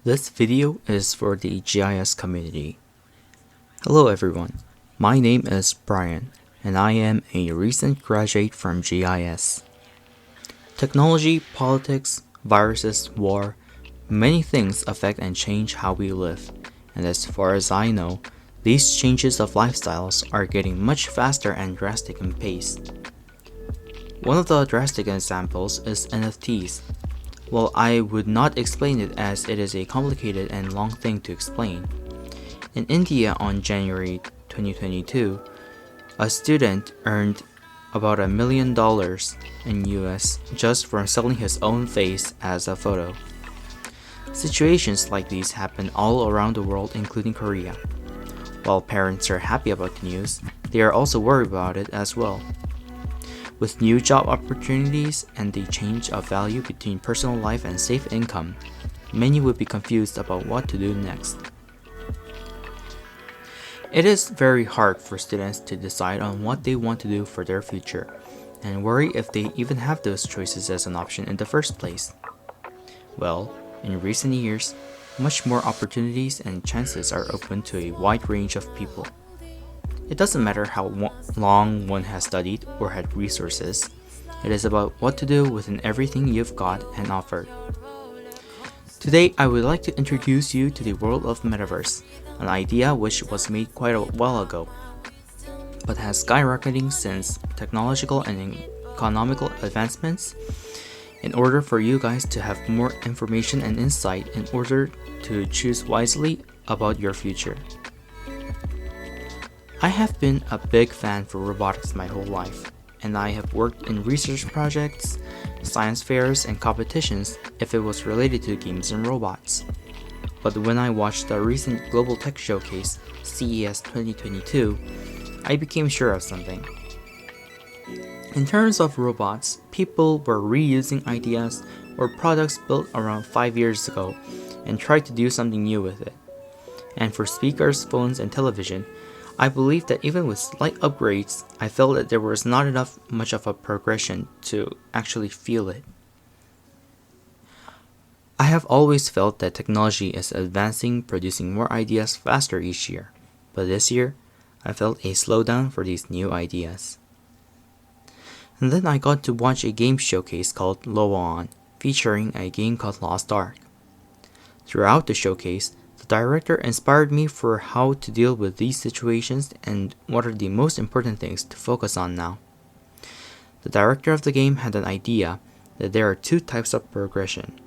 This video is for the GIS community. Hello everyone, my name is Brian and I am a recent graduate from GIS. Technology, politics, viruses, war, many things affect and change how we live, and as far as I know, these changes of lifestyles are getting much faster and drastic in pace. One of the drastic examples is NFTs. Well, I would not explain it as it is a complicated and long thing to explain. In India on January 2022, a student earned about $1 million in US just from selling his own face as a photo. Situations like these happen all around the world, including Korea. While parents are happy about the news, they are also worried about it as well. With new job opportunities and the change of value between personal life and safe income, many would be confused about what to do next. It is very hard for students to decide on what they want to do for their future, and worry if they even have those choices as an option in the first place. Well, in recent years, much more opportunities and chances are open to a wide range of people. It doesn't matter how long one has studied or had resources, it is about what to do within everything you've got and offered. Today, I would like to introduce you to the world of Metaverse, an idea which was made quite a while ago, but has skyrocketing since technological and economical advancements in order for you guys to have more information and insight in order to choose wisely about your future. I have been a big fan for robotics my whole life, and I have worked in research projects, science fairs, and competitions if it was related to games and robots. But when I watched the recent global tech showcase, CES 2022, I became sure of something. In terms of robots, people were reusing ideas or products built around 5 years ago and tried to do something new with it. And for speakers, phones, and television, I believe that even with slight upgrades, I felt that there was not much of a progression to actually feel it. I have always felt that technology is advancing, producing more ideas faster each year, but this year, I felt a slowdown for these new ideas. And then I got to watch a game showcase called Loan, featuring a game called Lost Ark. Throughout the showcase, the director inspired me for how to deal with these situations and what are the most important things to focus on now. The director of the game had an idea that there are two types of progression.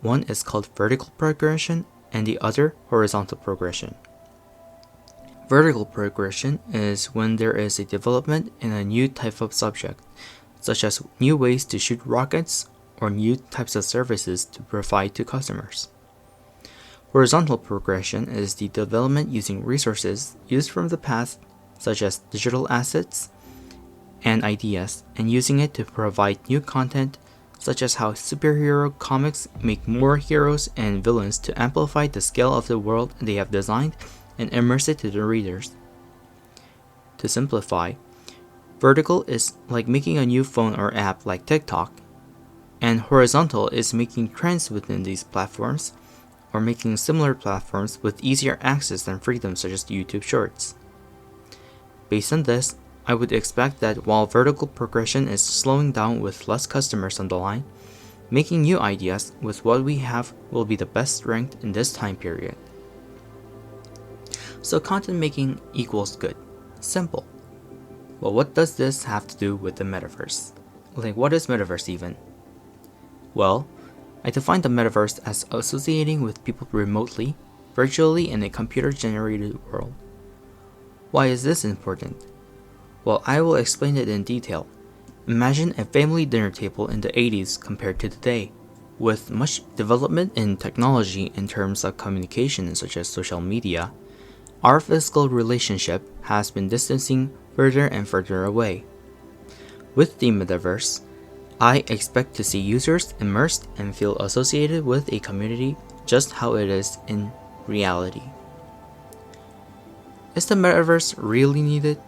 One is called vertical progression and the other horizontal progression. Vertical progression is when there is a development in a new type of subject, such as new ways to shoot rockets or new types of services to provide to customers. Horizontal progression is the development using resources used from the past, such as digital assets and ideas, and using it to provide new content, such as how superhero comics make more heroes and villains to amplify the scale of the world they have designed and immerse it to the readers. To simplify, vertical is like making a new phone or app like TikTok, and horizontal is making trends within these platforms, or making similar platforms with easier access and freedom such as YouTube Shorts. Based on this, I would expect that while vertical progression is slowing down with less customers on the line, making new ideas with what we have will be the best strength in this time period. So content making equals good. Simple. Well, what does this have to do with the Metaverse? Like, what is Metaverse even? Well, I define the Metaverse as associating with people remotely, virtually in a computer-generated world. Why is this important? Well, I will explain it in detail. Imagine a family dinner table in the 80s compared to today. With much development in technology in terms of communication such as social media, our physical relationship has been distancing further and further away. With the Metaverse, I expect to see users immersed and feel associated with a community just how it is in reality. Is the Metaverse really needed?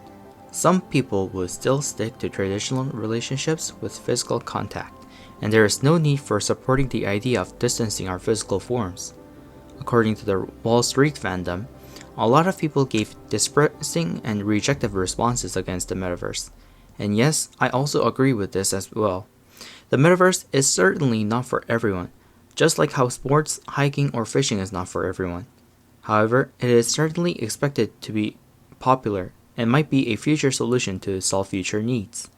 Some people would still stick to traditional relationships with physical contact, and there is no need for supporting the idea of distancing our physical forms. According to the Wall Street fandom, a lot of people gave disparaging and rejective responses against the metaverse. And yes, I also agree with this as well. The metaverse is certainly not for everyone, just like how sports, hiking, or fishing is not for everyone. However, it is certainly expected to be popular and might be a future solution to solve future needs.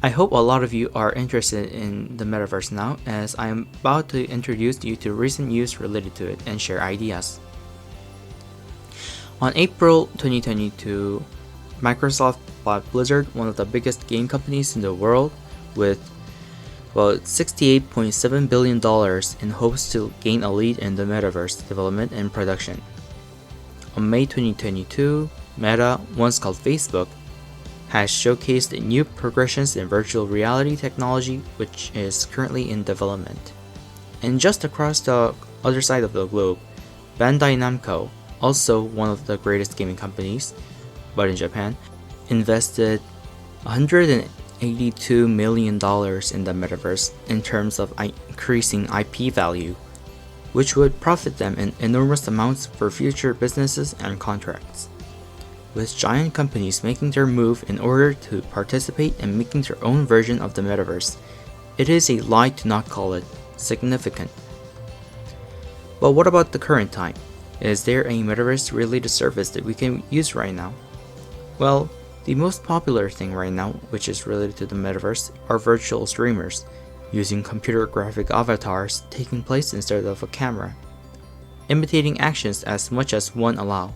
I hope a lot of you are interested in the metaverse now, as I am about to introduce you to recent news related to it and share ideas. On April 2022, Microsoft bought Blizzard, one of the biggest game companies in the world, with $68.7 billion in hopes to gain a lead in the metaverse development and production. On May 2022, Meta, once called Facebook, has showcased new progressions in virtual reality technology, which is currently in development. And just across the other side of the globe, Bandai Namco, also one of the greatest gaming companies, but in Japan, invested $182 million in the metaverse in terms of increasing IP value, which would profit them in enormous amounts for future businesses and contracts. With giant companies making their move in order to participate and making their own version of the metaverse, it is a lie to not call it significant. But what about the current time? Is there a metaverse-related service that we can use right now? Well, the most popular thing right now, which is related to the metaverse, are virtual streamers, using computer graphic avatars taking place instead of a camera, imitating actions as much as one allow.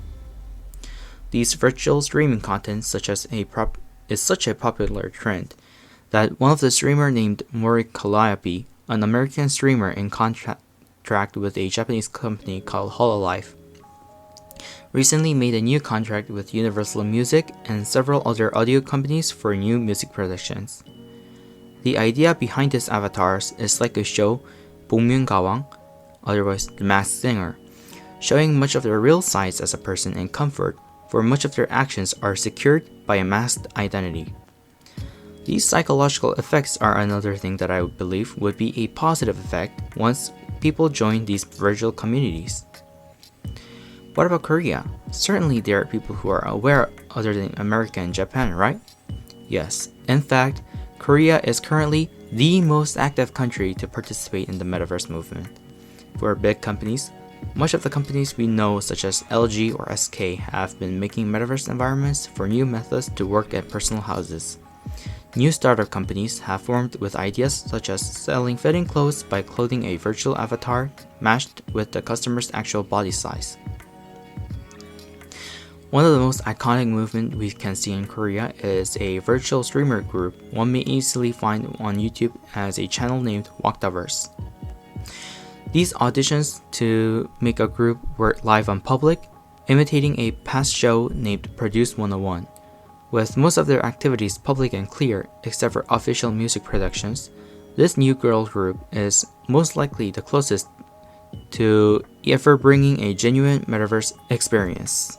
These virtual streaming content is such a popular trend that one of the streamers named Mori Calliope, an American streamer in contract with a Japanese company called Hololive, recently made a new contract with Universal Music and several other audio companies for new music productions. The idea behind these avatars is like a show, Bongmyeon Gawang, otherwise The Masked Singer, showing much of their real sides as a person in comfort, for much of their actions are secured by a masked identity. These psychological effects are another thing that I believe would be a positive effect once people join these virtual communities. What about Korea? Certainly there are people who are aware other than America and Japan, right? Yes, in fact, Korea is currently the most active country to participate in the metaverse movement. For big companies, much of the companies we know such as LG or SK have been making metaverse environments for new methods to work at personal houses. New startup companies have formed with ideas such as selling fitting clothes by clothing a virtual avatar matched with the customer's actual body size. One of the most iconic movements we can see in Korea is a virtual streamer group one may easily find on YouTube as a channel named Metaverse. These auditions to make a group were live on public, imitating a past show named Produce 101. With most of their activities public and clear, except for official music productions, this new girl group is most likely the closest to ever bringing a genuine metaverse experience.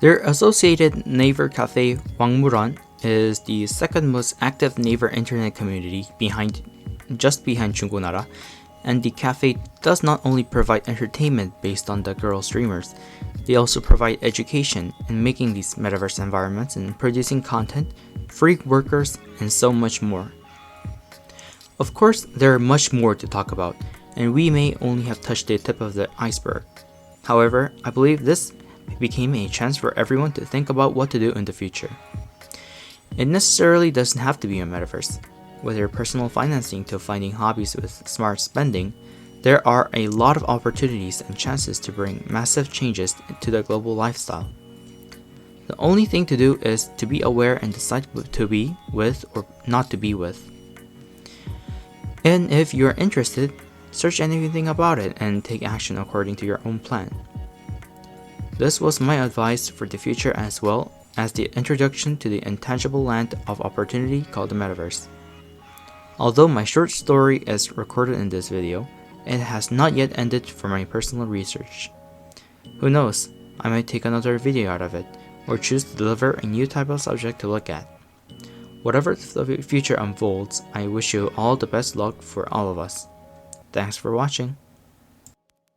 Their associated Naver cafe Hwangmuran is the second most active Naver internet community just behind Chungunara, and the cafe does not only provide entertainment based on the girl streamers, they also provide education in making these metaverse environments and producing content, free workers, and so much more. Of course, there are much more to talk about, and we may only have touched the tip of the iceberg. However, I believe this became a chance for everyone to think about what to do in the future. It necessarily doesn't have to be a metaverse. Whether personal financing to finding hobbies with smart spending, there are a lot of opportunities and chances to bring massive changes to the global lifestyle. The only thing to do is to be aware and decide to be with or not to be with. And if you're interested, search anything about it and take action according to your own plan. This was my advice for the future as well as the introduction to the intangible land of opportunity called the Metaverse. Although my short story is recorded in this video, it has not yet ended for my personal research. Who knows, I might take another video out of it, or choose to deliver a new type of subject to look at. Whatever the future unfolds, I wish you all the best luck for all of us. Thanks for watching.